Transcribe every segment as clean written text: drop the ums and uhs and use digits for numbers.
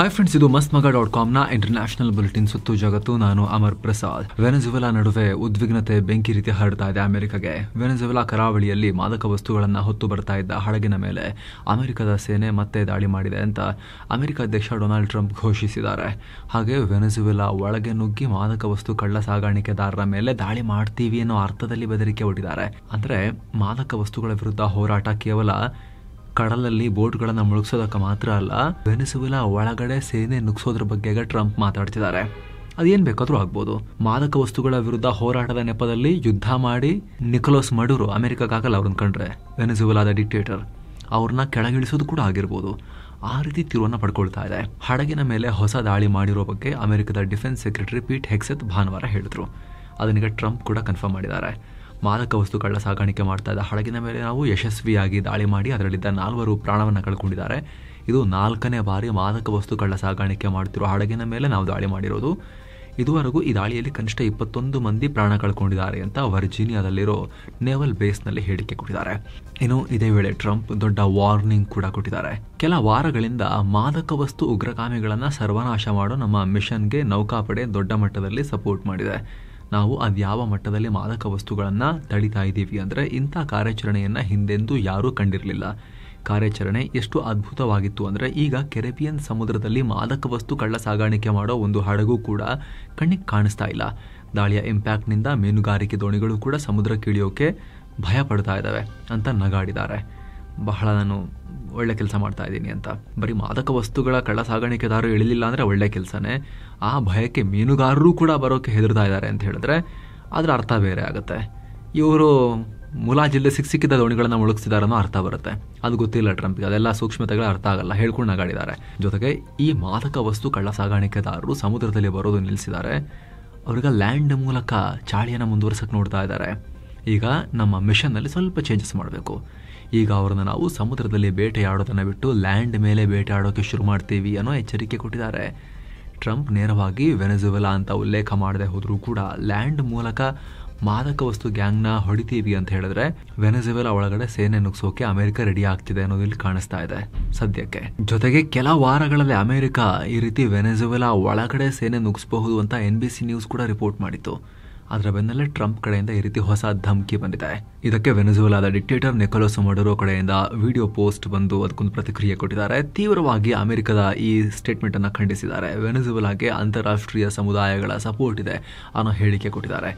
Hi friends, ಇದು mastmaga.com international bulletin ಸುತ್ತು ಜಗತ್ತು. ನಾನು ಅಮರ್ ಪ್ರಸಾದ್. ವೆನೆಜುವೆಲಾ ನಡುವೆ ಉದ್ವಿಗ್ನತೆ ಬೆಂಕಿ ರೀತಿ ಹರಡ್ತಾ ಇದೆ ಅಮೆರಿಕಗೆ. ವೆನೆಜುವೆಲಾ ಕರಾವಳಿಯಲ್ಲಿ ಮಾದಕ ವಸ್ತುಗಳನ್ನು ಹೊತ್ತು ಬರ್ತಾ ಇದ್ದ ಹಡಗಿನ ಮೇಲೆ ಅಮೆರಿಕದ ಸೇನೆ ಮತ್ತೆ ದಾಳಿ ಮಾಡಿದೆ ಅಂತ ಅಮೆರಿಕ ಅಧ್ಯಕ್ಷ ಡೊನಾಲ್ಡ್ ಟ್ರಂಪ್ ಘೋಷಿಸಿದ್ದಾರೆ. ಹಾಗೆ ವೆನೆಜುವೆಲಾ ಒಳಗೆ ನುಗ್ಗಿ ಮಾದಕ ವಸ್ತು ಕಳ್ಳ ಸಾಗಾಣಿಕೆದಾರರ ಮೇಲೆ ದಾಳಿ ಮಾಡ್ತೀವಿ ಅನ್ನೋ ಅರ್ಥದಲ್ಲಿ ಬೆದರಿಕೆ ಒಡ್ಡಿದ್ದಾರೆ. ಅಂದ್ರೆ ಮಾದಕ ವಸ್ತುಗಳ ವಿರುದ್ಧ ಹೋರಾಟ ಕೇವಲ ಕಡಲಲ್ಲಿ ಬೋಟ್ಗಳನ್ನು ಮುಳುಗಿಸೋದಕ್ಕೆ ಮಾತ್ರ ಅಲ್ಲ, ವೆನೆಜುವೆಲಾ ಒಳಗಡೆ ಸೇನೆ ನುಗ್ಸೋದ್ರ ಬಗ್ಗೆ ಟ್ರಂಪ್ ಮಾತಾಡ್ತಿದ್ದಾರೆ. ಅದೇನ್ ಬೇಕಾದ್ರೂ ಆಗ್ಬೋದು. ಮಾದಕ ವಸ್ತುಗಳ ವಿರುದ್ಧ ಹೋರಾಟದ ನೆಪದಲ್ಲಿ ಯುದ್ಧ ಮಾಡಿ ನಿಕೋಲಸ್ ಮಡುರೋ ಅಮೆರಿಕಕ್ಕಾಗಲ್ಲ ಅವ್ರನ್ನ ಕಂಡ್ರೆ, ವೆನೆಜುವೆಲಾದ ಡಿಕ್ಟೇಟರ್, ಅವ್ರನ್ನ ಕೆಳಗಿಳಿಸೋದು ಕೂಡ ಆಗಿರ್ಬೋದು. ಆ ರೀತಿ ತಿರುವನ್ನು ಪಡ್ಕೊಳ್ತಾ ಇದೆ. ಹಡಗಿನ ಮೇಲೆ ಹೊಸ ದಾಳಿ ಮಾಡಿರೋ ಬಗ್ಗೆ ಅಮೆರಿಕದ ಡಿಫೆನ್ಸ್ ಸೆಕ್ರೆಟರಿ ಪೀಟ್ ಹೆಕ್ಸೆತ್ ಭಾನುವಾರ ಹೇಳಿದ್ರು. ಅದನ್ನೀಗ ಟ್ರಂಪ್ ಕೂಡ ಕನ್ಫರ್ಮ್ ಮಾಡಿದ್ದಾರೆ. ಮಾದಕ ವಸ್ತು ಕಳ್ಳ ಸಾಗಾಣಿಕೆ ಮಾಡ್ತಾ ಇದ್ದ ಹಡಗಿನ ಮೇಲೆ ನಾವು ಯಶಸ್ವಿಯಾಗಿ ದಾಳಿ ಮಾಡಿ ಅದರಲ್ಲಿದ್ದ 4 ಪ್ರಾಣವನ್ನು ಕಳ್ಕೊಂಡಿದ್ದಾರೆ. ಇದು 4ನೇ ಬಾರಿ ಮಾದಕ ವಸ್ತು ಕಳ್ಳ ಸಾಗಾಣಿಕೆ ಮಾಡ್ತಿರೋ ಹಡಗಿನ ಮೇಲೆ ನಾವು ದಾಳಿ ಮಾಡಿರೋದು. ಇದುವರೆಗೂ ಈ ದಾಳಿಯಲ್ಲಿ ಕನಿಷ್ಠ 21 ಮಂದಿ ಪ್ರಾಣ ಕಳ್ಕೊಂಡಿದ್ದಾರೆ ಅಂತ ವರ್ಜೀನಿಯಾದಲ್ಲಿರೋ ನೇವಲ್ ಬೇಸ್ನಲ್ಲಿ ಹೇಳಿಕೆ ಕೊಟ್ಟಿದ್ದಾರೆ. ಇನ್ನು ಇದೇ ವೇಳೆ ಟ್ರಂಪ್ ದೊಡ್ಡ ವಾರ್ನಿಂಗ್ ಕೂಡ ಕೊಟ್ಟಿದ್ದಾರೆ. ಕೆಲ ವಾರಗಳಿಂದ ಮಾದಕ ವಸ್ತು ಉಗ್ರಗಾಮಿಗಳನ್ನ ಸರ್ವನಾಶ ಮಾಡೋ ನಮ್ಮ ಮಿಷನ್ಗೆ ನೌಕಾಪಡೆ ದೊಡ್ಡ ಮಟ್ಟದಲ್ಲಿ ಸಪೋರ್ಟ್ ಮಾಡಿದೆ. ನಾವು ಅದ್ಯಾವ ಮಟ್ಟದಲ್ಲಿ ಮಾದಕ ವಸ್ತುಗಳನ್ನು ತಡಿತಾ ಇದ್ದೀವಿ ಅಂದರೆ, ಇಂಥ ಕಾರ್ಯಾಚರಣೆಯನ್ನು ಹಿಂದೆಂದೂ ಯಾರೂ ಕಂಡಿರಲಿಲ್ಲ. ಕಾರ್ಯಾಚರಣೆ ಎಷ್ಟು ಅದ್ಭುತವಾಗಿತ್ತು ಅಂದರೆ, ಈಗ ಕೆರೆಬಿಯನ್ ಸಮುದ್ರದಲ್ಲಿ ಮಾದಕ ವಸ್ತು ಕಳ್ಳ ಸಾಗಾಣಿಕೆ ಮಾಡೋ ಒಂದು ಹಡಗು ಕೂಡ ಕಣ್ಣಿಗೆ ಕಾಣಿಸ್ತಾ ಇಲ್ಲ. ದಾಳಿಯ ಇಂಪ್ಯಾಕ್ಟ್ನಿಂದ ಮೀನುಗಾರಿಕೆ ದೋಣಿಗಳು ಕೂಡ ಸಮುದ್ರಕ್ಕೆ ಇಳಿಯೋಕೆ ಭಯ ಪಡ್ತಾ ಇದ್ದಾವೆ ಅಂತ ನಗಾಡಿದ್ದಾರೆ. ಬಹಳ ನಾನು ಒಳ್ಳೆ ಕೆಲಸ ಮಾಡ್ತಾ ಇದ್ದೀನಿ ಅಂತ. ಬರೀ ಮಾದಕ ವಸ್ತುಗಳ ಕಳ್ಳ ಸಾಗಾಣಿಕೆದಾರರು ಇಳಿಲಿಲ್ಲ ಅಂದರೆ ಒಳ್ಳೆ ಕೆಲಸನೇ. ಆ ಭಯಕ್ಕೆ ಮೀನುಗಾರರು ಕೂಡ ಬರೋಕೆ ಹೆದರ್ತಾ ಇದ್ದಾರೆ ಅಂತ ಹೇಳಿದ್ರೆ ಅದರ ಅರ್ಥ ಬೇರೆ ಆಗುತ್ತೆ. ಇವರು ಮುಲಾಜಿಲ್ಲದೆ ಸಿಕ್ಕಿದ ದೋಣಿಗಳನ್ನು ಮುಳುಗಿಸಿದಾರೆ ಅನ್ನೋ ಅರ್ಥ ಬರುತ್ತೆ. ಅದು ಗೊತ್ತಿಲ್ಲ ಟ್ರಂಪ್ಗೆ. ಅದೆಲ್ಲ ಸೂಕ್ಷ್ಮತೆಗಳ ಅರ್ಥ ಆಗಲ್ಲ, ಹೇಳ್ಕೊಂಡು ನಗಾಡಿದ್ದಾರೆ. ಜೊತೆಗೆ ಈ ಮಾದಕ ವಸ್ತು ಕಳ್ಳ ಸಾಗಾಣಿಕೆದಾರರು ಸಮುದ್ರದಲ್ಲಿ ಬರೋದು ನಿಲ್ಲಿಸಿದ್ದಾರೆ. ಅವ್ರಿಗೆ ಲ್ಯಾಂಡ್ ಮೂಲಕ ಚಾಳಿಯನ್ನು ಮುಂದುವರ್ಸಕ್ಕೆ ನೋಡ್ತಾ ಇದ್ದಾರೆ. ಈಗ ನಮ್ಮ ಮಿಷನ್ನಲ್ಲಿ ಸ್ವಲ್ಪ ಚೇಂಜಸ್ ಮಾಡಬೇಕು. ಈಗ ಅವ್ರನ್ನ ನಾವು ಸಮುದ್ರದಲ್ಲಿ ಬೇಟೆಯಾಡೋದನ್ನು ಬಿಟ್ಟು ಲ್ಯಾಂಡ್ ಮೇಲೆ ಬೇಟೆಯಾಡೋಕೆ ಶುರು ಮಾಡ್ತೀವಿ ಅನ್ನೋ ಎಚ್ಚರಿಕೆ ಕೊಟ್ಟಿದ್ದಾರೆ. ಟ್ರಂಪ್ ನೇರವಾಗಿ ವೆನೆಜುವೆಲಾ ಅಂತ ಉಲ್ಲೇಖ ಮಾಡದೆ ಹೋದರೂ ಕೂಡ ಲ್ಯಾಂಡ್ ಮೂಲಕ ಮಾದಕ ವಸ್ತು ಗ್ಯಾಂಗ್ನ ಹೊಡಿತೀವಿ ಅಂತ ಹೇಳಿದ್ರೆ ವೆನೆಜುವೆಲಾ ಒಳಗಡೆ ಸೇನೆ ನುಗ್ಸೋಕೆ ಅಮೆರಿಕ ರೆಡಿ ಆಗ್ತಿದೆ ಅನ್ನೋದು ಇಲ್ಲಿ ಕಾಣಿಸ್ತಾ ಇದೆ ಸದ್ಯಕ್ಕೆ. ಜೊತೆಗೆ ಕೆಲ ವಾರಗಳಲ್ಲಿ ಅಮೆರಿಕ ಈ ರೀತಿ ವೆನೆಜುವೆಲಾ ಒಳಗಡೆ ಸೇನೆ ನುಗ್ಸಬಹುದು ಅಂತ NBC ನ್ಯೂಸ್ ಕೂಡ ರಿಪೋರ್ಟ್ ಮಾಡಿತ್ತು. ಅದರ ಬೆನ್ನಲ್ಲೇ ಟ್ರಂಪ್ ಕಡೆಯಿಂದ ಈ ರೀತಿ ಹೊಸ ಧಮಕಿ ಬಂದಿದೆ. ಇದಕ್ಕೆ ವೆನೆಜುವೆಲಾದ ಡಿಕ್ಟೇಟರ್ ನಿಕೋಲಸ್ ಮಡುರೋ ಕಡೆಯಿಂದ ವಿಡಿಯೋ ಪೋಸ್ಟ್ ಬಂದು ಅದಕ್ಕೊಂದು ಪ್ರತಿಕ್ರಿಯೆ ಕೊಟ್ಟಿದ್ದಾರೆ. ತೀವ್ರವಾಗಿ ಅಮೆರಿಕದ ಈ ಸ್ಟೇಟ್ಮೆಂಟ್ ಅನ್ನು ಖಂಡಿಸಿದ್ದಾರೆ. ವೆನೆಜುವೆಲಾಗೆ ಅಂತಾರಾಷ್ಟ್ರೀಯ ಸಮುದಾಯಗಳ ಸಪೋರ್ಟ್ ಇದೆ ಅನ್ನೋ ಹೇಳಿಕೆ ಕೊಟ್ಟಿದ್ದಾರೆ.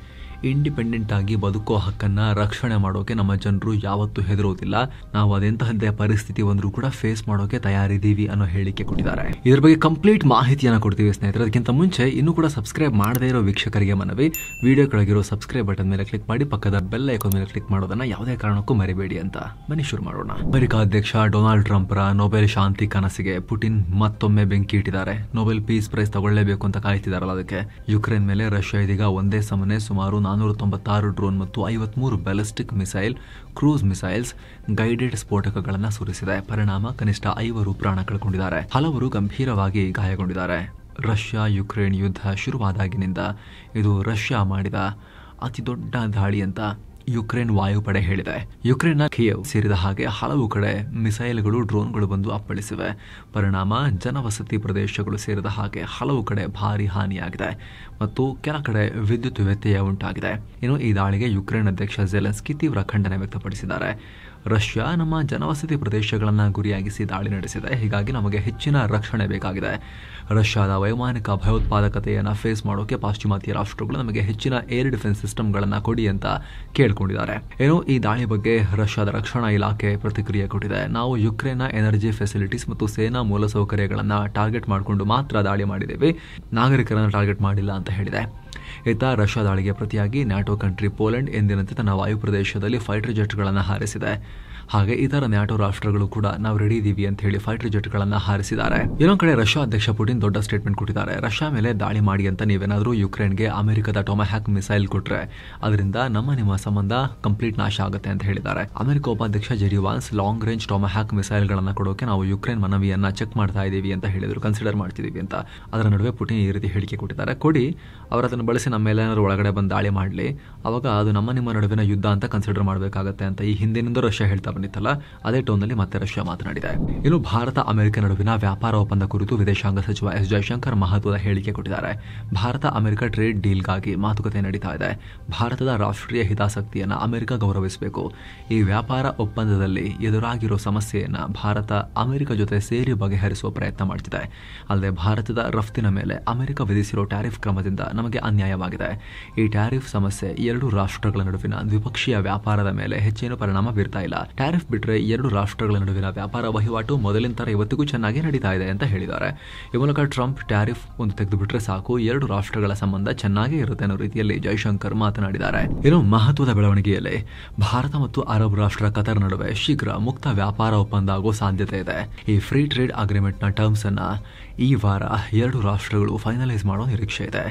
ಇಂಡಿಪೆಂಡೆಂಟ್ ಆಗಿ ಬದುಕೋ ಹಕ್ಕನ್ನ ರಕ್ಷಣೆ ಮಾಡೋಕೆ ನಮ್ಮ ಜನರು ಯಾವತ್ತೂ ಹೆದರೋದಿಲ್ಲ. ನಾವು ಅದೆಂತಹದ್ದೇ ಪರಿಸ್ಥಿತಿ ಬಂದರೂ ಕೂಡ ಫೇಸ್ ಮಾಡೋಕೆ ತಯಾರಿದ್ದೀವಿ ಅನ್ನೋ ಹೇಳಿಕೆ ಕೊಟ್ಟಿದ್ದಾರೆ. ಇದ್ರ ಬಗ್ಗೆ ಕಂಪ್ಲೀಟ್ ಮಾಹಿತಿಯನ್ನು ಕೊಡ್ತೀವಿ ಸ್ನೇಹಿತರೆ. ಅದಕ್ಕಿಂತ ಮುಂಚೆ ಇನ್ನೂ ಕೂಡ ಸಬ್ಸ್ಕ್ರೈಬ್ ಮಾಡದೇ ಇರೋ ವೀಕ್ಷಕರಿಗೆ ಮನವಿ, ವಿಡಿಯೋ ಕೆಳಗಿರೋ ಸಬ್ಸ್ಕ್ರೈಬ್ ಬಟನ್ ಮೇಲೆ ಕ್ಲಿಕ್ ಮಾಡಿ ಪಕ್ಕದ ಬೆಲ್ ಐಕಾನ್ ಮೇಲೆ ಕ್ಲಿಕ್ ಮಾಡೋದನ್ನ ಯಾವುದೇ ಕಾರಣಕ್ಕೂ ಮರಿಬೇಡಿ ಅಂತ. ಬನ್ನಿ ಶುರು ಮಾಡೋಣ. ಅಮೆರಿಕ ಅಧ್ಯಕ್ಷ ಡೊನಾಲ್ಡ್ ಟ್ರಂಪ್ರ ನೊಬೆಲ್ ಶಾಂತಿ ಕನಸಿಗೆ ಪುಟಿನ್ ಮತ್ತೊಮ್ಮೆ ಬೆಂಕಿ ಇಟ್ಟಿದ್ದಾರೆ. ನೊಬೆಲ್ ಪೀಸ್ ಪ್ರೈಸ್ ತಗೊಳ್ಳೇಬೇಕು ಅಂತ ಕಾಯ್ತಿದಾರಲ್ಲ ಅದಕ್ಕೆ. ಯುಕ್ರೇನ್ ಮೇಲೆ ರಷ್ಯಾ ಇದೀಗ ಒಂದೇ ಸಮನೆ ಸುಮಾರು 496 ಡ್ರೋನ್ ಮತ್ತು 53 ballistic missile, cruise missiles, guided ಸ್ಫೋಟಕಗಳನ್ನು ಸುರಿಸಿದೆ. ಪರಿಣಾಮ ಕನಿಷ್ಠ 5 ಪ್ರಾಣ ಕಳ್ಕೊಂಡಿದ್ದಾರೆ, ಹಲವರು ಗಂಭೀರವಾಗಿ ಗಾಯಗೊಂಡಿದ್ದಾರೆ. ರಷ್ಯಾ ಯುಕ್ರೇನ್ ಯುದ್ಧ ಶುರುವಾದಾಗಿನಿಂದ ಇದು ರಷ್ಯಾ ಮಾಡಿದ ಅತಿ ದೊಡ್ಡ ದಾಳಿ ಅಂತ ಯುಕ್ರೇನ್ ವಾಯುಪಡೆ ಹೇಳಿದೆ. ಯುಕ್ರೇನ್ನ ಕಿಯವ್ ಸೇರಿದ ಹಾಗೆ ಹಲವು ಕಡೆ ಮಿಸೈಲ್ಗಳು, ಡ್ರೋನ್ಗಳು ಬಂದು ಅಪ್ಪಳಿಸಿವೆ. ಪರಿಣಾಮ ಜನವಸತಿ ಪ್ರದೇಶಗಳು ಸೇರಿದ ಹಾಗೆ ಹಲವು ಕಡೆ ಭಾರಿ ಹಾನಿಯಾಗಿದೆ ಮತ್ತು ಕೆಲ ಕಡೆ ವಿದ್ಯುತ್ ವ್ಯತ್ಯಯ ಉಂಟಾಗಿದೆ. ಇನ್ನು ಈ ದಾಳಿಗೆ ಯುಕ್ರೇನ್ ಅಧ್ಯಕ್ಷ ಝೆಲೆನ್ಸ್ಕಿ ತೀವ್ರ ಖಂಡನೆ ವ್ಯಕ್ತಪಡಿಸಿದ್ದಾರೆ. ರಷ್ಯಾ ನಮ್ಮ ಜನವಸತಿ ಪ್ರದೇಶಗಳನ್ನು ಗುರಿಯಾಗಿಸಿ ದಾಳಿ ನಡೆಸಿದೆ, ಹೀಗಾಗಿ ನಮಗೆ ಹೆಚ್ಚಿನ ರಕ್ಷಣೆ ಬೇಕಾಗಿದೆ. ರಷ್ಯಾದ ವೈಮಾನಿಕ ಭಯೋತ್ಪಾದಕತೆಯನ್ನು ಫೇಸ್ ಮಾಡೋಕೆ ಪಾಶ್ಚಿಮಾತ್ಯ ರಾಷ್ಟ್ರಗಳು ನಮಗೆ ಹೆಚ್ಚಿನ ಏರ್ ಡಿಫೆನ್ಸ್ ಸಿಸ್ಟಮ್ಗಳನ್ನು ಕೊಡಿ ಅಂತ ಕೇಳ್ಕೊಂಡಿದ್ದಾರೆ. ಏನೋ ಈ ದಾಳಿ ಬಗ್ಗೆ ರಷ್ಯಾದ ರಕ್ಷಣಾ ಇಲಾಖೆ ಪ್ರತಿಕ್ರಿಯೆ ಕೊಟ್ಟಿದೆ. ನಾವು ಯುಕ್ರೇನ್ನ ಎನರ್ಜಿ ಫೆಸಿಲಿಟೀಸ್ ಮತ್ತು ಸೇನಾ ಮೂಲಸೌಕರ್ಯಗಳನ್ನು ಟಾರ್ಗೆಟ್ ಮಾಡಿಕೊಂಡು ಮಾತ್ರ ದಾಳಿ ಮಾಡಿದ್ದೇವೆ, ನಾಗರಿಕರನ್ನು ಟಾರ್ಗೆಟ್ ಮಾಡಿಲ್ಲ ಅಂತ ಹೇಳಿದೆ. ಇತ್ತ ರಷ್ಯಾ ದಾಳಿಗೆ ಪ್ರತಿಯಾಗಿ ನ್ಯಾಟೋ ಕಂಟ್ರಿ ಪೋಲೆಂಡ್ ಎಂದಿನಂತೆ ತನ್ನ ವಾಯು ಪ್ರದೇಶದಲ್ಲಿ ಫೈಟರ್ ಜೆಟ್ಗಳನ್ನು ಹಾರಿಸಿದೆ. ಹಾಗೆ ಇತರ ನ್ಯಾಟೋ ರಾಷ್ಟ್ರಗಳು ಕೂಡ ನಾವು ರೆಡಿ ಇದೀವಿ ಅಂತ ಹೇಳಿ ಫೈಟರ್ ಜೆಟ್ಗಳನ್ನು ಹಾರಿಸಿದ್ದಾರೆ. ಇನ್ನೊಂದು ಕಡೆ ರಷ್ಯಾ ಅಧ್ಯಕ್ಷ ಪುಟಿನ್ ದೊಡ್ಡ ಸ್ಟೇಟ್ಮೆಂಟ್ ಕೊಟ್ಟಿದ್ದಾರೆ. ರಷ್ಯಾ ಮೇಲೆ ದಾಳಿ ಮಾಡಿ ಅಂತ ನೀವೇನಾದರೂ ಯುಕ್ರೇನ್ಗೆ ಅಮೆರಿಕದ ಟೊಮಹ್ಯಾಕ್ ಮಿಸೈಲ್ ಕೊಟ್ರೆ ಅದರಿಂದ ನಿಮ್ಮ ಸಂಬಂಧ ಕಂಪ್ಲೀಟ್ ನಾಶ ಆಗುತ್ತೆ ಅಂತ ಹೇಳಿದ್ದಾರೆ. ಅಮೆರಿಕ ಉಪಾಧ್ಯಕ್ಷ ಜೆಡಿ ವಾನ್ಸ್ ಲಾಂಗ್ ರೇಂಜ್ ಟೊಮಹ್ಯಾಕ್ ಮಿಸೈಲ್ಗಳನ್ನು ಕೊಡೋಕೆ ನಾವು ಯುಕ್ರೇನ್ ಮನವಿಯನ್ನ ಚೆಕ್ ಮಾಡ್ತಾ ಇದೀವಿ ಅಂತ ಹೇಳಿದ್ರು, ಕನ್ಸಿಡರ್ ಮಾಡ್ತಿದೀವಿ ಅಂತ. ಅದರ ನಡುವೆ ಪುಟಿನ್ ಈ ರೀತಿ ಹೇಳಿಕೆ ಕೊಟ್ಟಿದ್ದಾರೆ. ಕೊಡಿ, ಅವರು ಅದನ್ನು ಬಳಸಿ ನಮ್ಮ ಮೇಲೆ ಏನಾದ್ರು ಒಳಗಡೆ ಬಂದು ದಾಳಿ ಮಾಡಲಿ, ಅವಾಗ ಅದು ನಿಮ್ಮ ನಡುವಿನ ಯುದ್ಧ ಅಂತ ಕನ್ಸಿಡರ್ ಮಾಡಬೇಕಾಗತ್ತೆ ಅಂತ ಈ ಹಿಂದಿನಿಂದ ರಷ್ಯಾ ಹೇಳ್ತಾ ಬಂದಿತ್ತಲ್ಲ, ಅದೇ ಟೋನ್ನಲ್ಲಿ ಮತ್ತೆ ರಷ್ಯಾ ಮಾತನಾಡಿದೆ. ಇನ್ನು ಭಾರತ ಅಮೆರಿಕ ನಡುವಿನ ವ್ಯಾಪಾರ ಒಪ್ಪಂದ ಕುರಿತು ವಿದೇಶಾಂಗ ಸಚಿವ ಎಸ್ ಜೈಶಂಕರ್ ಮಹತ್ವದ ಹೇಳಿಕೆ ಕೊಟ್ಟಿದ್ದಾರೆ. ಭಾರತ ಅಮೆರಿಕ ಟ್ರೇಡ್ ಡೀಲ್ಗಾಗಿ ಮಾತುಕತೆ ನಡೀತಾ ಇದೆ. ಭಾರತದ ರಾಷ್ಟ್ರೀಯ ಹಿತಾಸಕ್ತಿಯನ್ನು ಅಮೆರಿಕ ಗೌರವಿಸಬೇಕು. ಈ ವ್ಯಾಪಾರ ಒಪ್ಪಂದದಲ್ಲಿ ಎದುರಾಗಿರೋ ಸಮಸ್ಯೆಯನ್ನು ಭಾರತ ಅಮೆರಿಕ ಜೊತೆ ಸೇರಿ ಬಗೆಹರಿಸುವ ಪ್ರಯತ್ನ ಮಾಡ್ತಿದೆ. ಅಲ್ಲದೆ ಭಾರತದ ರಫ್ತಿನ ಮೇಲೆ ಅಮೆರಿಕ ವಿಧಿಸಿರೋ ಟ್ಯಾರಿಫ್ ಕ್ರಮದಿಂದ ನಮಗೆ ಅನ್ಯಾಯವಾಗಿದೆ. ಈ ಟ್ಯಾರಿಫ್ ಸಮಸ್ಯೆ ಎರಡು ರಾಷ್ಟ್ರಗಳ ನಡುವಿನ ದ್ವಿಪಕ್ಷೀಯ ವ್ಯಾಪಾರದ ಮೇಲೆ ಹೆಚ್ಚೇನು ಪರಿಣಾಮ ಬೀರ್ತಾ ಇಲ್ಲ. ಟ್ಯಾರಿಫ್ ಬಿಟ್ಟರೆ ಎರಡು ರಾಷ್ಟ್ರಗಳ ನಡುವಿನ ವ್ಯಾಪಾರ ವಹಿವಾಟು ಮೊದಲಿನ ತರ ಇವತ್ತಿಗೂ ಚೆನ್ನಾಗಿ ನಡೀತಾ ಇದೆ ಅಂತ ಹೇಳಿದ್ದಾರೆ. ಈ ಮೂಲಕ ಟ್ರಂಪ್ ಟ್ಯಾರಿಫ್ ಒಂದು ತೆಗೆದು ಬಿಟ್ರೆ ಸಾಕು, ಎರಡು ರಾಷ್ಟ್ರಗಳ ಸಂಬಂಧ ಚೆನ್ನಾಗೇ ಇರುತ್ತೆ ಅನ್ನೋ ರೀತಿಯಲ್ಲಿ ಜೈಶಂಕರ್ ಮಾತನಾಡಿದ್ದಾರೆ. ಇನ್ನು ಮಹತ್ವದ ಬೆಳವಣಿಗೆಯಲ್ಲಿ ಭಾರತ ಮತ್ತು ಅರಬ್ ರಾಷ್ಟ್ರ ಕತಾರ್ ನಡುವೆ ಶೀಘ್ರ ಮುಕ್ತ ವ್ಯಾಪಾರ ಒಪ್ಪಂದ ಆಗೋ ಸಾಧ್ಯತೆ ಇದೆ. ಈ ಫ್ರೀ ಟ್ರೇಡ್ ಅಗ್ರಿಮೆಂಟ್ನ ಟರ್ಮ್ಸ್ ಅನ್ನ ಈ ವಾರ ಎರಡು ರಾಷ್ಟ್ರಗಳು ಫೈನಲೈಸ್ ಮಾಡೋ ನಿರೀಕ್ಷೆ ಇದೆ.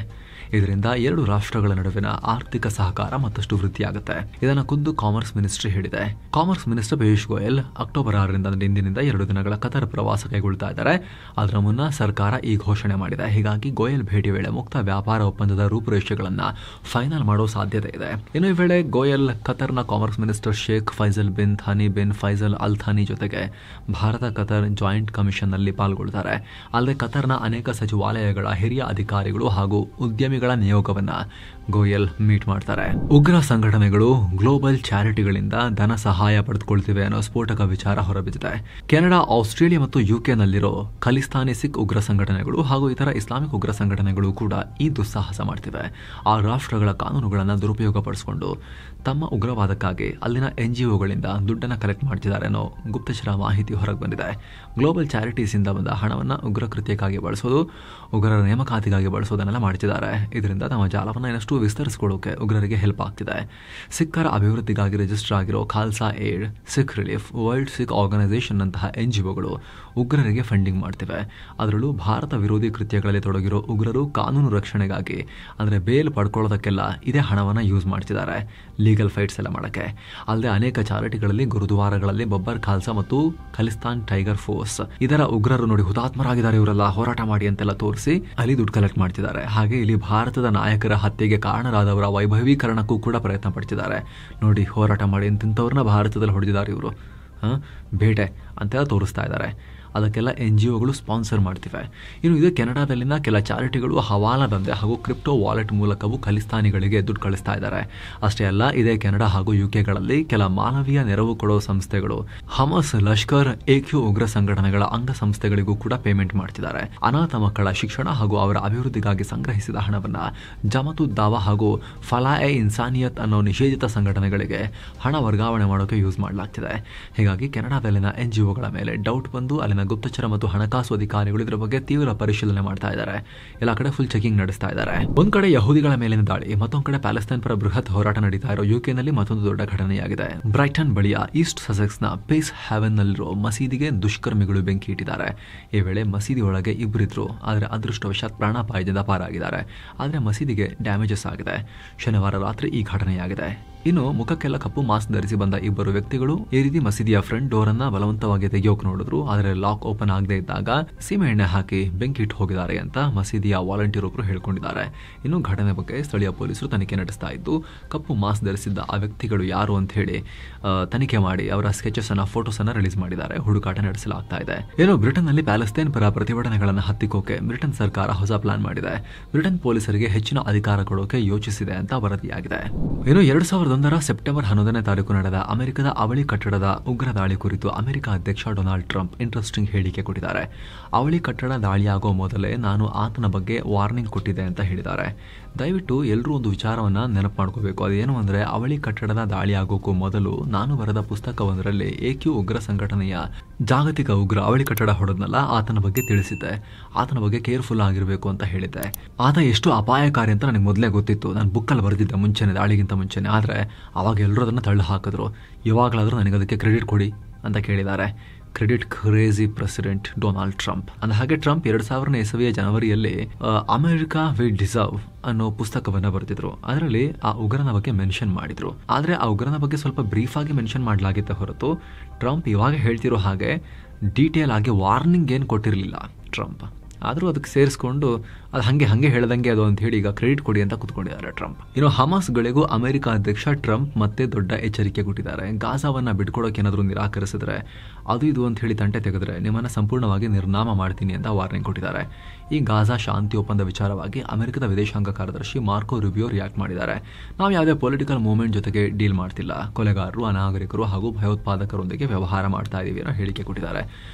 ಇದರಿಂದ ಎರಡು ರಾಷ್ಟ್ರಗಳ ನಡುವಿನ ಆರ್ಥಿಕ ಸಹಕಾರ ಮತ್ತಷ್ಟು ವೃದ್ಧಿಯಾಗುತ್ತೆ. ಇದನ್ನು ಖುದ್ದು ಕಾಮರ್ಸ್ ಮಿನಿಸ್ಟ್ರಿ ಹೇಳಿದೆ. Commerce minister Piyush Goyal October 6ರಿಂದ ಇಂದಿನಿಂದ 2 ದಿನಗಳ ಕತಾರ್ ಪ್ರವಾಸ ಕೈಗೊಳ್ತಾ ಇದ್ದಾರೆ. ಅದರ ಮುನ್ನ ಸರ್ಕಾರ ಈ ಘೋಷಣೆ ಮಾಡಿದೆ. ಹೀಗಾಗಿ ಗೋಯಲ್ ಭೇಟಿ ವೇಳೆ ಮುಕ್ತ ವ್ಯಾಪಾರ ಒಪ್ಪಂದದ ರೂಪುರೇಷೆಗಳನ್ನು ಫೈನಲ್ ಮಾಡೋ ಸಾಧ್ಯತೆ ಇದೆ. ಇನ್ನು ಈ ವೇಳೆ ಗೋಯಲ್ ಕತಾರ್ನ commerce minister Sheikh Faisal bin Thani bin Faisal Al Thani ಜೊತೆಗೆ ಭಾರತ ಕತಾರ್ ಜಾಯಿಂಟ್ ಕಮಿಷನ್ನಲ್ಲಿ ಪಾಲ್ಗೊಳ್ಳುತ್ತಾರೆ. ಅಲ್ಲದೆ ಕತಾರ್ನ ಅನೇಕ ಸಚಿವಾಲಯಗಳ ಹಿರಿಯ ಅಧಿಕಾರಿಗಳು ಹಾಗೂ ಉದ್ಯಮಿಗಳ ನಿಯೋಗವನ್ನ ಗೋಯಲ್ ಮೀಟ್ ಮಾಡ್ತಾರೆ. ಉಗ್ರ ಸಂಘಟನೆಗಳು ಗ್ಲೋಬಲ್ ಚಾರಿಟಿಗಳಿಂದ ಧನ ಸಹಾಯ ಪಡೆದುಕೊಳ್ತಿವೆ ಅನ್ನೋ ಸ್ಫೋಟಕ ವಿಚಾರ ಹೊರಬಿದ್ದಿದೆ. ಕೆನಡಾ, ಆಸ್ಟ್ರೇಲಿಯಾ ಮತ್ತು ಯುಕೆನಲ್ಲಿರೋ ಖಲಿಸ್ತಾನಿ ಸಿಖ್ ಉಗ್ರ ಸಂಘಟನೆಗಳು ಹಾಗೂ ಇತರ ಇಸ್ಲಾಮಿಕ್ ಉಗ್ರ ಸಂಘಟನೆಗಳು ಕೂಡ ಈ ದುಸ್ಸಾಹಸ ಮಾಡ್ತಿವೆ. ಆ ರಾಷ್ಟ್ರಗಳ ಕಾನೂನುಗಳನ್ನು ದುರುಪಯೋಗಪಡಿಸಿಕೊಂಡು ತಮ್ಮ ಉಗ್ರವಾದಕ್ಕಾಗಿ ಅಲ್ಲಿನ NGOಗಳಿಂದ ದುಡ್ಡನ್ನು ಕಲೆಕ್ಟ್ ಮಾಡ್ತಿದ್ದಾರೆ ಅನ್ನೋ ಗುಪ್ತಚರ ಮಾಹಿತಿ ಹೊರಗೆ ಬಂದಿದೆ. ಗ್ಲೋಬಲ್ ಚಾರಿಟೀಸ್ ಇಂದ ಬಂದ ಹಣವನ್ನು ಉಗ್ರ ಕೃತ್ಯಕ್ಕಾಗಿ ಬಳಸೋದು, ಉಗ್ರರ ನೇಮಕಾತಿಗಾಗಿ ಬಳಸೋದನ್ನೆಲ್ಲ ಮಾಡ್ತಿದ್ದಾರೆ. ಇದರಿಂದ ತಮ್ಮ ಜಾಲವನ್ನು ಇನ್ನಷ್ಟು ವಿಸ್ತರಿಸಿಕೊಳ್ಳೋಕೆ ಉಗ್ರರಿಗೆ ಹೆಲ್ಪ್ ಆಗ್ತಿದೆ. ಸಿಖ್ಖರ ಅಭಿವೃದ್ಧಿಗಾಗಿ ರಿಜಿಸ್ಟರ್ ಆಗಿರೋ Khalsa Aid, Sikh Relief, World Sikh Organisation ನಂತಹ NGOಗಳು ಉಗ್ರರಿಗೆ ಫಂಡಿಂಗ್ ಮಾಡ್ತಿವೆ. ಅದರಲ್ಲೂ ಭಾರತ ವಿರೋಧಿ ಕೃತ್ಯಗಳಲ್ಲಿ ತೊಡಗಿರೋ ಉಗ್ರರು ಕಾನೂನು ರಕ್ಷಣೆಗಾಗಿ ಅಂದರೆ ಬೇಲ್ ಪಡ್ಕೊಳ್ಳೋದಕ್ಕೆಲ್ಲ ಇದೇ ಹಣವನ್ನು ಯೂಸ್ ಮಾಡ್ತಿದ್ದಾರೆ, ಲೀಗಲ್ ಫೈಟ್ಸ್ ಎಲ್ಲ ಮಾಡೋಕ್ಕೆ. ಅಲ್ಲದೆ ಅನೇಕ ಚಾರಿಟಿಗಳಲ್ಲಿ, ಗುರುದ್ವಾರಗಳಲ್ಲಿ ಬಬ್ಬರ್ ಖಾಲ್ಸಾ ಮತ್ತು ಖಲಿಸ್ತಾನ್ ಟೈಗರ್ ಫೋರ್ಸ್ ಇದರ ಉಗ್ರರು ನೋಡಿ ಹುತಾತ್ಮರಾಗಿದ್ದಾರೆ, ಇವರೆಲ್ಲ ಹೋರಾಟ ಮಾಡಿ ಅಂತೆಲ್ಲ ತೋರಿಸಿ ಅಲ್ಲಿ ದುಡ್ಡು ಕಲೆಕ್ಟ್ ಮಾಡ್ತಿದ್ದಾರೆ. ಹಾಗೆ ಇಲ್ಲಿ ಭಾರತದ ನಾಯಕರ ಹತ್ಯೆಗೆ ಕಾರಣರಾದವರ ವೈಭವೀಕರಣಕ್ಕೂ ಕೂಡ ಪ್ರಯತ್ನ ಪಡ್ತಿದ್ದಾರೆ. ನೋಡಿ ಹೋರಾಟ ಮಾಡಿ ಇಂಥವ್ರನ್ನ ಭಾರತದಲ್ಲಿ ಹೊಡೆದಿದ್ದಾರೆ ಇವರು, ಬೇಟೆ ಅಂತೆಲ್ಲ ತೋರಿಸ್ತಾ ಇದ್ದಾರೆ. ಅದಕ್ಕೆಲ್ಲ NGOಗಳು ಸ್ಪಾನ್ಸರ್ ಮಾಡ್ತಿವೆ. ಇನ್ನು ಇದು ಕೆನಡಾದಲ್ಲಿನ ಕೆಲ ಚಾರಿಟಿಗಳು ಹವಾಲಾ ದಂಧೆ ಹಾಗೂ ಕ್ರಿಪ್ಟೋ ವಾಲೆಟ್ ಮೂಲಕವೂ ಖಲಿಸ್ತಾನಿಗಳಿಗೆ ದುಡ್ಡು ಕಳಿಸ್ತಾ ಇದ್ದಾರೆ. ಅಷ್ಟೇ ಅಲ್ಲ, ಇದೇ ಕೆನಡಾ ಹಾಗೂ UKಗಳಲ್ಲಿ ಕೆಲ ಮಾನವೀಯ ನೆರವು ಕೊಡೋ ಸಂಸ್ಥೆಗಳು ಹಮಸ್, ಲಷ್ಕರ್, AQ ಉಗ್ರ ಸಂಘಟನೆಗಳ ಅಂಗ ಸಂಸ್ಥೆಗಳಿಗೂ ಕೂಡ ಪೇಮೆಂಟ್ ಮಾಡ್ತಿದ್ದಾರೆ. ಅನಾಥ ಮಕ್ಕಳ ಶಿಕ್ಷಣ ಹಾಗೂ ಅವರ ಅಭಿವೃದ್ಧಿಗಾಗಿ ಸಂಗ್ರಹಿಸಿದ ಹಣವನ್ನು ಜಮತುದ್ ದಾವಾ ಹಾಗೂ ಫಲಾಎ ಇನ್ಸಾನಿಯತ್ ಅನ್ನೋ ನಿಷೇಧಿತ ಸಂಘಟನೆಗಳಿಗೆ ಹಣ ವರ್ಗಾವಣೆ ಮಾಡೋಕೆ ಯೂಸ್ ಮಾಡಲಾಗ್ತಿದೆ. ಹೀಗಾಗಿ ಕೆನಡಾದಲ್ಲಿನ NGOಗಳ ಮೇಲೆ ಡೌಟ್ ಬಂದು ಅಲ್ಲಿನ ಗುಪ್ತಚರ ಮತ್ತು ಹಣಕಾಸು ಅಧಿಕಾರಿಗಳು ಇದರ ಬಗ್ಗೆ ತೀವ್ರ ಪರಿಶೀಲನೆ ಮಾಡ್ತಾ ಇದ್ದಾರೆ. ಎಲ್ಲ ಕಡೆ ಫುಲ್ ಚೆಕಿಂಗ್ ನಡೆಸ್ತಾ ಇದ್ದಾರೆ. ಒಂದ್ ಕಡೆ ಯಹೂದಿಗಳ ಮೇಲಿನ ದಾಳಿ, ಮತ್ತೊಂದು ಕಡೆ ಪ್ಯಾಲೆಸ್ತೈನ್ ಪರ ಬೃಹತ್ ಹೋರಾಟ ನಡೀತಾ ಇರೋ UKನಲ್ಲಿ ಮತ್ತೊಂದು ದೊಡ್ಡ ಘಟನೆಯಾಗಿದೆ. ಬ್ರೈಟನ್ ಬಳಿಯ ಈಸ್ಟ್ ಸಸೆಕ್ಸ್ನ ಪೀಸ್ ಹ್ಯಾವೆನ್ ನಲ್ಲಿರೋ ಮಸೀದಿಗೆ ದುಷ್ಕರ್ಮಿಗಳು ಬೆಂಕಿ ಇಟ್ಟಿದ್ದಾರೆ. ಈ ವೇಳೆ ಮಸೀದಿ ಒಳಗೆ ಇಬ್ಬರಿದ್ರು, ಆದರೆ ಅದೃಷ್ಟವಶಾತ್ ಪ್ರಾಣಾಪಾಯದಿಂದ ಪಾರಾಗಿದ್ದಾರೆ. ಆದರೆ ಮಸೀದಿಗೆ ಡ್ಯಾಮೇಜಸ್ ಆಗಿದೆ. ಶನಿವಾರ ರಾತ್ರಿ ಈ ಘಟನೆಯಾಗಿದೆ. ಇನ್ನು ಮುಖಕ್ಕೆಲ್ಲ ಕಪ್ಪು ಮಾಸ್ಕ್ ಧರಿಸಿ ಬಂದ ಇಬ್ಬರು ವ್ಯಕ್ತಿಗಳು ಈ ರೀತಿ ಮಸೀದಿಯ ಫ್ರಂಟ್ ಡೋರ್ ಅನ್ನ ಬಲವಂತವಾಗಿ ತೆಗೆಯೋಕೆ ನೋಡಿದ್ರು. ಆದರೆ ಲಾಕ್ ಓಪನ್ ಆಗದೆ ಇದ್ದಾಗ ಸೀಮೆ ಎಣ್ಣೆ ಹಾಕಿ ಬೆಂಕಿ ಇಟ್ಟು ಹೋಗಿದ್ದಾರೆ ಅಂತ ಮಸೀದಿಯ ವಾಲಂಟಿಯರ್ ಒಬ್ಬರು ಹೇಳ್ಕೊಂಡಿದ್ದಾರೆ. ಇನ್ನು ಘಟನೆ ಬಗ್ಗೆ ಸ್ಥಳೀಯ ಪೊಲೀಸರು ತನಿಖೆ ನಡೆಸ್ತಾ ಇದ್ದು, ಕಪ್ಪು ಮಾಸ್ಕ್ ಧರಿಸಿದ್ದ ಆ ವ್ಯಕ್ತಿಗಳು ಯಾರು ಅಂತ ಹೇಳಿ ತನಿಖೆ ಮಾಡಿ ಅವರ ಸ್ಕೆಚಸ್ ಅನ್ನ, ಫೋಟೋಸ್ ಅನ್ನ ರಿಲೀಸ್ ಮಾಡಿದ್ದಾರೆ. ಹುಡುಕಾಟ ನಡೆಸಲಾಗ್ತಾ ಇದೆ. ಏನು ಬ್ರಿಟನ್ ನಲ್ಲಿ ಪ್ಯಾಲೆಸ್ತೈನ್ ಪರ ಪ್ರತಿಭಟನೆಗಳನ್ನು ಹತ್ತಿಕ್ಕೋಕೆ ಬ್ರಿಟನ್ ಸರ್ಕಾರ ಹೊಸ ಪ್ಲಾನ್ ಮಾಡಿದೆ. ಬ್ರಿಟನ್ ಪೊಲೀಸರಿಗೆ ಹೆಚ್ಚಿನ ಅಧಿಕಾರ ಕೊಡೋಕೆ ಯೋಚಿಸಿದೆ ಅಂತ ವರದಿಯಾಗಿದೆ. ಏನು 2001ರ ಸೆಪ್ಟೆಂಬರ್ 11ನೇ ತಾರೀಕು ನಡೆದ ಅಮೆರಿಕದ ಅವಳಿ ಕಟ್ಟಡದ ಉಗ್ರ ದಾಳಿ ಕುರಿತು ಅಮೆರಿಕ ಅಧ್ಯಕ್ಷ ಡೊನಾಲ್ಡ್ ಟ್ರಂಪ್ ಇಂಟ್ರೆಸ್ಟಿಂಗ್ ಹೇಳಿಕೆ ಕೊಟ್ಟಿದ್ದಾರೆ. ಅವಳಿ ಕಟ್ಟಡ ದಾಳಿಯಾಗೋ ಮೊದಲೇ ನಾನು ಆತನ ಬಗ್ಗೆ ವಾರ್ನಿಂಗ್ ಕೊಟ್ಟಿದ್ದೆ ಅಂತ ಹೇಳಿದ್ದಾರೆ. ದಯವಿಟ್ಟು ಎಲ್ಲರೂ ಒಂದು ವಿಚಾರವನ್ನ ನೆನಪು ಮಾಡ್ಕೋಬೇಕು. ಅದೇನು ಅಂದ್ರೆ, ಅವಳಿ ಕಟ್ಟಡದ ದಾಳಿ ಆಗೋಕ್ಕೂ ಮೊದಲು ನಾನು ಬರೆದ ಪುಸ್ತಕವೊಂದರಲ್ಲಿ AQ ಉಗ್ರ ಸಂಘಟನೆಯ ಜಾಗತಿಕ ಉಗ್ರ ಅವಳಿ ಕಟ್ಟಡ ಹೊಡೆದ್ನಲ್ಲ, ಆತನ ಬಗ್ಗೆ ತಿಳಿಸಿದ್ದೆ. ಆತನ ಬಗ್ಗೆ ಕೇರ್ಫುಲ್ ಆಗಿರಬೇಕು ಅಂತ ಹೇಳಿದ್ದೆ. ಆತ ಎಷ್ಟು ಅಪಾಯಕಾರಿ ಅಂತ ನನಗೆ ಮೊದಲೇ ಗೊತ್ತಿತ್ತು. ನಾನು ಬುಕ್ಕಲ್ಲಿ ಬರೆದಿದ್ದೆ ಮುಂಚೆನೆ, ದಾಳಿಗಿಂತ ಮುಂಚೆನೆ. ಆದರೆ ಅವಾಗ ಎಲ್ಲರೂ ಅದನ್ನು ತಳ್ಳಿ ಹಾಕಿದ್ರು. ಇವಾಗಲಾದರೂ ನನಗೆ ಅದಕ್ಕೆ ಕ್ರೆಡಿಟ್ ಕೊಡಿ ಅಂತ ಕೇಳಿದ್ದಾರೆ. Credit crazy president Donald Trump. ಅಂದ ಹಾಗೆ ಟ್ರಂಪ್ 2000ನೇ ಇಸವಿಯ ಜನವರಿಯಲ್ಲಿ ಅಮೆರಿಕಾ ವಿ ಡಿಸರ್ವ್ ಅನ್ನೋ ಪುಸ್ತಕವನ್ನ ಬರೆದಿದ್ರು. ಅದರಲ್ಲಿ ಆ ಉಗ್ರನ ಬಗ್ಗೆ ಮೆನ್ಷನ್ ಮಾಡಿದ್ರು. ಆದ್ರೆ ಆ ಉಗ್ರನ ಬಗ್ಗೆ ಸ್ವಲ್ಪ ಬ್ರೀಫ್ ಆಗಿ ಮೆನ್ಷನ್ ಮಾಡಲಾಗಿತ್ತೆ ಹೊರತು ಟ್ರಂಪ್ ಇವಾಗ ಹೇಳ್ತಿರೋ ಹಾಗೆ ಡೀಟೇಲ್ ಆಗಿ ವಾರ್ನಿಂಗ್ ಏನು ಕೊಟ್ಟಿರಲಿಲ್ಲ ಟ್ರಂಪ್. ಆದರೂ ಅದಕ್ಕೆ ಸೇರಿಸ್ಕೊಂಡು ಅದು ಹಾಗೆ ಹೇಳ್ದಂಗೆ ಅದು ಅಂತ ಹೇಳಿ ಈಗ ಕ್ರೆಡಿಟ್ ಕೊಡಿ ಅಂತ ಕೂತ್ಕೊಂಡಿದ್ದಾರೆ ಟ್ರಂಪ್. ಇನ್ನು ಹಮಾಸ್ಗಳಿಗೂ ಅಮೆರಿಕ ಅಧ್ಯಕ್ಷ ಟ್ರಂಪ್ ಮತ್ತೆ ದೊಡ್ಡ ಎಚ್ಚರಿಕೆ ಕೊಟ್ಟಿದ್ದಾರೆ. ಗಾಜಾವನ್ನ ಬಿಟ್ಕೊಡೋಕೆ ಏನಾದರೂ ನಿರಾಕರಿಸಿದ್ರೆ ಅದು ಇದು ಅಂತ ಹೇಳಿ ತಂಟೆ ತೆಗೆದ್ರೆ ನಿಮ್ಮನ್ನ ಸಂಪೂರ್ಣವಾಗಿ ನಿರ್ನಾಮ ಮಾಡ್ತೀನಿ ಅಂತ ವಾರ್ನಿಂಗ್ ಕೊಟ್ಟಿದ್ದಾರೆ. ಈ ಗಾಜಾ ಶಾಂತಿ ಒಪ್ಪಂದ ವಿಚಾರವಾಗಿ ಅಮೆರಿಕದ ವಿದೇಶಾಂಗ ಕಾರ್ಯದರ್ಶಿ ಮಾರ್ಕೋ ರುಬಿಯೋ ರಿಯಾಕ್ಟ್ ಮಾಡಿದ್ದಾರೆ. ನಾವು ಯಾವುದೇ ಪೊಲಿಟಿಕಲ್ ಮೂವ್ಮೆಂಟ್ ಜೊತೆಗೆ ಡೀಲ್ ಮಾಡ್ತಿಲ್ಲ, ಕೊಲೆಗಾರರು, ಅನಾಗರಿಕರು ಹಾಗೂ ಭಯೋತ್ಪಾದಕರೊಂದಿಗೆ ವ್ಯವಹಾರ ಮಾಡ್ತಾ ಇದೀವಿ ಅನ್ನೋ ಹೇಳಿಕೆ ಕೊಟ್ಟಿದ್ದಾರೆ.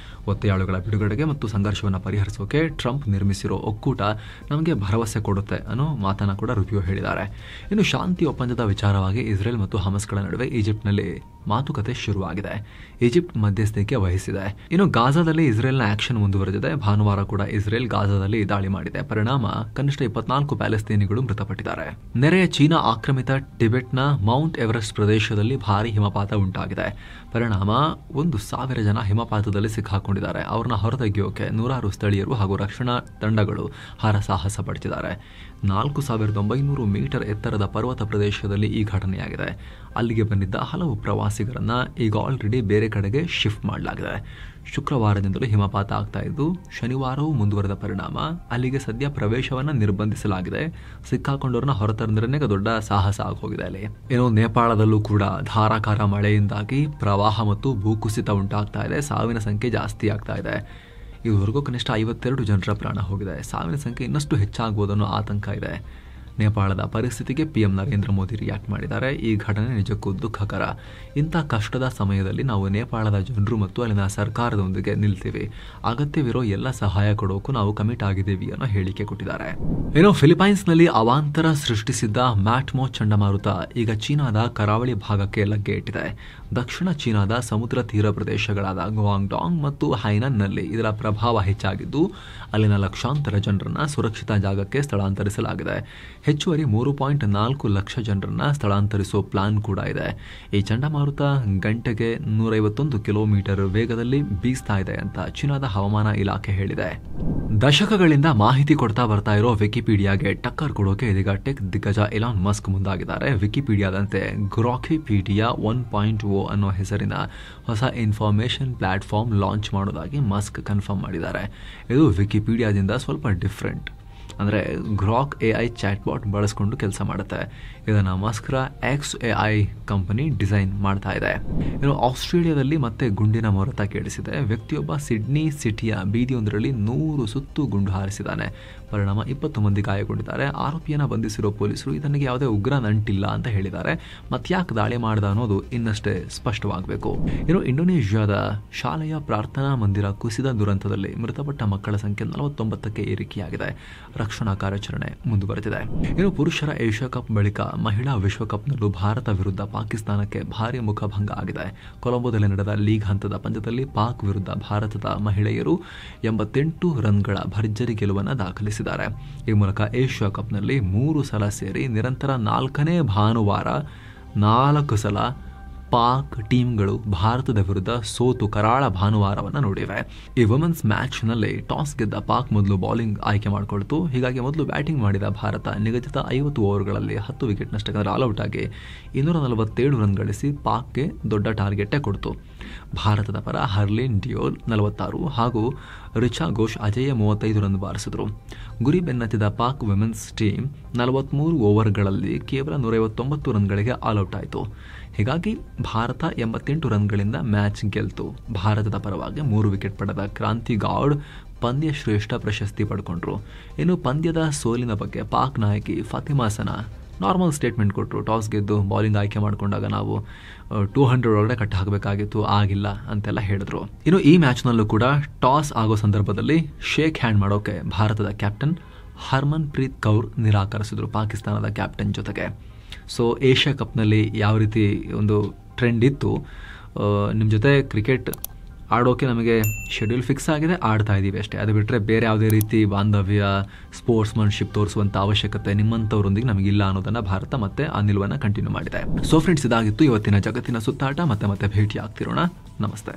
ಒತ್ತೆಯಾಳುಗಳ ಬಿಡುಗಡೆಗೆ ಮತ್ತು ಸಂಘರ್ಷವನ್ನು ಪರಿಹರಿಸೋಕೆ ಟ್ರಂಪ್ ನಿರ್ಮಿಸಿರೋ ಒಕ್ಕೂಟ ನಮಗೆ ಭರವಸೆ ಕೊಡುತ್ತೆ ಅನ್ನೋ ಮಾತನ್ನ ಕೂಡ ರುಬಿಯೋ ಹೇಳಿದ್ದಾರೆ. ಇನ್ನು ಶಾಂತಿ ಒಪ್ಪಂದದ ವಿಚಾರವಾಗಿ ಇಸ್ರೇಲ್ ಮತ್ತು ಹಮಸ್ಗಳ ನಡುವೆ ಈಜಿಪ್ಟ್ನಲ್ಲಿ ಮಾತುಕತೆ ಶುರುವಾಗಿದೆ. ಈಜಿಪ್ಟ್ ಮಧ್ಯಸ್ಥಿಕೆ ವಹಿಸಿದೆ. ಇನ್ನು ಗಾಜಾದಲ್ಲಿ ಇಸ್ರೇಲ್ನ ಆಕ್ಷನ್ ಮುಂದುವರೆದಿದೆ. ಭಾನುವಾರ ಕೂಡ ಇಸ್ರೇಲ್ ಗಾಜಾದಲ್ಲಿ ದಾಳಿ ಮಾಡಿದೆ. ಪರಿಣಾಮ ಕನಿಷ್ಠ 24 ಪ್ಯಾಲೆಸ್ತೀನಿಗಳು ಮೃತಪಟ್ಟಿದ್ದಾರೆ. ನೆರೆಯ ಚೀನಾ ಆಕ್ರಮಿತ ಟಿಬೆಟ್ನ ಮೌಂಟ್ ಎವರೆಸ್ಟ್ ಪ್ರದೇಶದಲ್ಲಿ ಭಾರೀ ಹಿಮಪಾತ ಉಂಟಾಗಿದೆ. ಪರಿಣಾಮ 1,000 ಜನ ಹಿಮಪಾತದಲ್ಲಿ ಸಿಕ್ಕಾಕೊಂಡಿದ್ದಾರೆ. ಅವ್ರನ್ನ ಹೊರತೆಗೆಯೋಕೆ 100 ಸ್ಥಳೀಯರು ಹಾಗೂ ರಕ್ಷಣಾ ತಂಡಗಳು ಹರಸಾಹಸ ಪಡ್ತಿದ್ದಾರೆ. 4,900 ಮೀಟರ್ ಎತ್ತರದ ಪರ್ವತ ಪ್ರದೇಶದಲ್ಲಿ ಈ ಘಟನೆಯಾಗಿದೆ. ಅಲ್ಲಿಗೆ ಬಂದಿದ್ದ ಹಲವು ಪ್ರವಾಸಿಗರನ್ನ ಈಗ ಆಲ್ರೆಡಿ ಬೇರೆ ಕಡೆಗೆ ಶಿಫ್ಟ್ ಮಾಡಲಾಗಿದೆ. ಶುಕ್ರವಾರದಿಂದಲೂ ಹಿಮಪಾತ ಆಗ್ತಾ ಇದ್ದು ಶನಿವಾರವೂ ಮುಂದುವರೆದ ಪರಿಣಾಮ ಅಲ್ಲಿಗೆ ಸದ್ಯ ಪ್ರವೇಶವನ್ನ ನಿರ್ಬಂಧಿಸಲಾಗಿದೆ. ಸಿಕ್ಕಾಕೊಂಡವ್ರನ್ನ ಹೊರತಂದ್ರೇ ದೊಡ್ಡ ಸಾಹಸ ಆಗೋಗಿದೆ ಅಲ್ಲಿ. ಏನೋ ನೇಪಾಳದಲ್ಲೂ ಕೂಡ ಧಾರಾಕಾರ ಮಳೆಯಿಂದಾಗಿ ಪ್ರವಾಹ ಮತ್ತು ಭೂಕುಸಿತ ಉಂಟಾಗ್ತಾ ಇದೆ. ಸಾವಿನ ಸಂಖ್ಯೆ ಜಾಸ್ತಿ ಆಗ್ತಾ ಇದೆ. ಇದುವರೆಗೂ ಕನಿಷ್ಠ 52 ಜನರ ಪ್ರಾಣ ಹೋಗಿದೆ. ಸಾವಿನ ಸಂಖ್ಯೆ ಇನ್ನಷ್ಟು ಹೆಚ್ಚಾಗುವುದು ಅನ್ನೋ ಆತಂಕ ಇದೆ. ನೇಪಾಳದ ಪರಿಸ್ಥಿತಿಗೆ PM ನರೇಂದ್ರ ಮೋದಿ ರಿಯಾಕ್ಟ್ ಮಾಡಿದ್ದಾರೆ. ಈ ಘಟನೆ ನಿಜಕ್ಕೂ ದುಃಖಕರ. ಇಂಥ ಕಷ್ಟದ ಸಮಯದಲ್ಲಿ ನಾವು ನೇಪಾಳದ ಜನರು ಮತ್ತು ಅಲ್ಲಿನ ಸರ್ಕಾರದೊಂದಿಗೆ ನಿಲ್ತೀವಿ. ಅಗತ್ಯವಿರೋ ಎಲ್ಲ ಸಹಾಯ ಕೊಡೋಕು ನಾವು ಕಮಿಟ್ ಆಗಿದ್ದೀವಿ ಅನ್ನೋ ಹೇಳಿಕೆ ಕೊಟ್ಟಿದ್ದಾರೆ. ಏನೋ ಫಿಲಿಪೈನ್ಸ್ನಲ್ಲಿ ಅವಾಂತರ ಸೃಷ್ಟಿಸಿದ್ದ ಮ್ಯಾಟ್ಮೋ ಚಂಡಮಾರುತ ಈಗ ಚೀನಾದ ಕರಾವಳಿ ಭಾಗಕ್ಕೆ ಲಗ್ಗೆ ಇಟ್ಟಿದೆ. ದಕ್ಷಿಣ ಚೀನಾದ ಸಮುದ್ರ ತೀರ ಪ್ರದೇಶಗಳಾದ ಗುವಾಂಗ್ಡಾಂಗ್ ಮತ್ತು ಹೈನನ್ನಲ್ಲಿ ಇದರ ಪ್ರಭಾವ ಹೆಚ್ಚಾಗಿದ್ದು ಅಲ್ಲಿನ ಲಕ್ಷಾಂತರ ಜನರನ್ನ ಸುರಕ್ಷಿತ ಜಾಗಕ್ಕೆ ಸ್ಥಳಾಂತರಿಸಲಾಗಿದೆ. ಹೆಚ್ಚುವರಿ 3.4 ಲಕ್ಷ ಜನರನ್ನ ಸ್ಥಳಾಂತರಿಸುವ ಪ್ಲಾನ್ ಕೂಡ ಇದೆ. ಈ ಚಂಡಮಾರುತ ಗಂಟೆಗೆ 151 ಕಿಲೋಮೀಟರ್ ವೇಗದಲ್ಲಿ ಬೀಸ್ತಾ ಇದೆ ಅಂತ ಚೀನಾದ ಹವಾಮಾನ ಇಲಾಖೆ ಹೇಳಿದೆ. ದಶಕಗಳಿಂದ ಮಾಹಿತಿ ಕೊಡ್ತಾ ಬರ್ತಾ ಇರೋ ವಿಕಿಪೀಡಿಯಾಗೆ ಟಕ್ಕರ್ ಕೊಡೋಕೆ ಇದೀಗ ಟೆಕ್ ದಿಗ್ಗಜ ಎಲಾನ್ ಮಸ್ಕ್ ಮುಂದಾಗಿದ್ದಾರೆ. ವಿಕಿಪೀಡಿಯಾದಂತೆ ಗ್ರಾಕಿಪೀಡಿಯಾ 1.0 ಅನ್ನೋ ಹೆಸರಿನ ಹೊಸ ಇನ್ಫಾರ್ಮೇಶನ್ ಪ್ಲಾಟ್ಫಾರ್ಮ್ ಲಾಂಚ್ ಮಾಡೋದಾಗಿ ಮಸ್ಕ್ ಕನ್ಫರ್ಮ್ ಮಾಡಿದ್ದಾರೆ. ಇದು ವಿಕಿಪೀಡಿಯಾದಿಂದ ಸ್ವಲ್ಪ ಡಿಫ್ರೆಂಟ್. ಅಂದರೆ ಗ್ರಾಕ್ AI ಚಾಟ್ಬಾಟ್ ಬಳಸ್ಕೊಂಡು ಕೆಲಸ ಮಾಡುತ್ತೆ. ಇದನ್ನು ಮಸ್ಕ್ರ XAI ಕಂಪನಿ ಡಿಸೈನ್ ಮಾಡ್ತಾ ಇದೆ. ಇನ್ನು ಆಸ್ಟ್ರೇಲಿಯಾದಲ್ಲಿ ಮತ್ತೆ ಗುಂಡಿನ ಮೊರತ ಕೇಳಿಸಿದೆ. ವ್ಯಕ್ತಿಯೊಬ್ಬ ಸಿಡ್ನಿ ಸಿಟಿಯ ಬೀದಿಯೊಂದರಲ್ಲಿ 100 ಸುತ್ತು ಗುಂಡು ಹಾರಿಸಿದ್ದಾನೆ. ಪರಿಣಾಮ 20 ಮಂದಿ ಗಾಯಗೊಂಡಿದ್ದಾರೆ. ಆರೋಪಿಯನ್ನು ಬಂಧಿಸಿರೋ ಪೊಲೀಸರು ಇದನಿಗೆ ಯಾವುದೇ ಉಗ್ರ ನಂಟಿಲ್ಲ ಅಂತ ಹೇಳಿದ್ದಾರೆ. ಮತ್ಯಾಕೆ ದಾಳಿ ಮಾಡಿದ ಅನ್ನೋದು ಇನ್ನಷ್ಟೇ ಸ್ಪಷ್ಟವಾಗಬೇಕು. ಇನ್ನು ಇಂಡೋನೇಷ್ಯಾದ ಶಾಲೆಯ ಪ್ರಾರ್ಥನಾ ಮಂದಿರ ಕುಸಿದ ದುರಂತದಲ್ಲಿ ಮೃತಪಟ್ಟ ಮಕ್ಕಳ ಸಂಖ್ಯೆ 49ಕ್ಕೆ ಏರಿಕೆಯಾಗಿದೆ. ರಕ್ಷಣಾ ಕಾರ್ಯಾಚರಣೆ ಮುಂದುವರೆದಿದೆ. ಇನ್ನು ಪುರುಷರ ಏಷ್ಯಾ ಕಪ್ ಬಳಿಕ ಮಹಿಳಾ ವಿಶ್ವಕಪ್ನಲ್ಲೂ ಭಾರತ ವಿರುದ್ಧ ಪಾಕಿಸ್ತಾನಕ್ಕೆ ಭಾರಿ ಮುಖಭಂಗ ಆಗಿದೆ. ಕೊಲಂಬೋದಲ್ಲಿ ನಡೆದ ಲೀಗ್ ಹಂತದ ಪಂದ್ಯದಲ್ಲಿ ಪಾಕ್ ವಿರುದ್ಧ ಭಾರತದ ಮಹಿಳೆಯರು 88 ರನ್ಗಳ ಭರ್ಜರಿ ಗೆಲುವನ್ನು ದಾಖಲಿಸಿದ್ದಾರೆ. ಈ ಮೂಲಕ ಏಷ್ಯಾ ಕಪ್ನಲ್ಲಿ 3 ಸಲ ಸೇರಿ ನಿರಂತರ 4ನೇ ಭಾನುವಾರ 4 ಸಲ ಪಾಕ್ ಟೀಮ್ಗಳು ಭಾರತದ ವಿರುದ್ಧ ಸೋತು ಕರಾಳ ಭಾನುವಾರವನ್ನು ನೋಡಿವೆ. ಈ ವುಮೆನ್ಸ್ ಮ್ಯಾಚ್ನಲ್ಲಿ ಟಾಸ್ ಗೆದ್ದ ಪಾಕ್ ಮೊದಲು ಬೌಲಿಂಗ್ ಆಯ್ಕೆ ಮಾಡಿಕೊಳ್ತು. ಹೀಗಾಗಿ ಮೊದಲು ಬ್ಯಾಟಿಂಗ್ ಮಾಡಿದ ಭಾರತ ನಿಗದಿತ 50 ಓವರ್ಗಳಲ್ಲಿ 10 ವಿಕೆಟ್ ನಷ್ಟಕ್ಕೆ ಆಲ್ಔಟ್ ಆಗಿ 247 ರನ್ ಗಳಿಸಿ ಪಾಕ್ಗೆ ದೊಡ್ಡ ಟಾರ್ಗೆಟೇ ಕೊಡ್ತು. ಭಾರತದ ಪರ ಹರ್ಲಿನ್ ಡಿಯೋಲ್ 46 ಹಾಗೂ ರಿಚಾ ಘೋಷ್ ಅಜೇಯ 35 ರನ್ ಬಾರಿಸಿದ್ರು. ಗುರಿ ಬೆನ್ನತ್ತಿದ ಪಾಕ್ ವುಮೆನ್ಸ್ ಟೀಮ್ 43 ಓವರ್ಗಳಲ್ಲಿ ಕೇವಲ 159 ರನ್ಗಳಿಗೆ ಆಲ್ಔಟ್ ಆಯಿತು. ಹೀಗಾಗಿ ಭಾರತ 88 ರನ್ಗಳಿಂದ ಮ್ಯಾಚ್ ಗೆಲ್ತು. ಭಾರತದ ಪರವಾಗಿ 3 ವಿಕೆಟ್ ಪಡೆದ ಕ್ರಾಂತಿ ಗೌಡ್ ಪಂದ್ಯ ಶ್ರೇಷ್ಠ ಪ್ರಶಸ್ತಿ ಪಡ್ಕೊಂಡ್ರು. ಇನ್ನು ಪಂದ್ಯದ ಸೋಲಿನ ಬಗ್ಗೆ ಪಾಕ್ ನಾಯಕಿ ಫಾತಿಮಾ ಸನಾ ನಾರ್ಮಲ್ ಸ್ಟೇಟ್ಮೆಂಟ್ ಕೊಟ್ಟರು. ಟಾಸ್ ಗೆದ್ದು ಬೌಲಿಂಗ್ ಆಯ್ಕೆ ಮಾಡಿಕೊಂಡಾಗ ನಾವು 200 ಒಳಗಡೆ ಕಟ್ಟ ಹಾಕಬೇಕಾಗಿತ್ತು, ಆಗಿಲ್ಲ ಅಂತೆಲ್ಲ ಹೇಳಿದ್ರು. ಇನ್ನು ಈ ಮ್ಯಾಚ್ನಲ್ಲೂ ಕೂಡ ಟಾಸ್ ಆಗೋ ಸಂದರ್ಭದಲ್ಲಿ ಶೇಕ್ ಹ್ಯಾಂಡ್ ಮಾಡೋಕೆ ಭಾರತದ ಕ್ಯಾಪ್ಟನ್ ಹರ್ಮನ್ ಪ್ರೀತ್ ಕೌರ್ ನಿರಾಕರಿಸಿದ್ರು ಪಾಕಿಸ್ತಾನದ ಕ್ಯಾಪ್ಟನ್ ಜೊತೆಗೆ. ಸೊ ಏಷ್ಯಾ ಕಪ್ನಲ್ಲಿ ಯಾವ ರೀತಿ ಒಂದು ಟ್ರೆಂಡ್ ಇತ್ತು, ನಿಮ್ಮ ಜೊತೆ ಕ್ರಿಕೆಟ್ ಆಡೋಕೆ ನಮಗೆ ಶೆಡ್ಯೂಲ್ ಫಿಕ್ಸ್ ಆಗಿದೆ, ಆಡ್ತಾ ಇದ್ದೀವಿ ಅಷ್ಟೇ. ಅದು ಬಿಟ್ಟರೆ ಬೇರೆ ಯಾವುದೇ ರೀತಿ ಬಾಂಧವ್ಯ ಸ್ಪೋರ್ಟ್ಸ್ಮನ್ಶಿಪ್ ತೋರಿಸುವಂಥ ಅವಶ್ಯಕತೆ ನಿಮ್ಮಂಥವರೊಂದಿಗೆ ನಮಗಿಲ್ಲ ಅನ್ನೋದನ್ನು ಭಾರತ ಮತ್ತೆ ಆ ನಿಲುವನ್ನು ಕಂಟಿನ್ಯೂ ಮಾಡಿದೆ. ಸೊ ಫ್ರೆಂಡ್ಸ್, ಇದಾಗಿತ್ತು ಇವತ್ತಿನ ಜಗತ್ತಿನ ಸುತ್ತಾಟ. ಮತ್ತೆ ಭೇಟಿ ಆಗ್ತಿರೋಣ. ನಮಸ್ತೆ.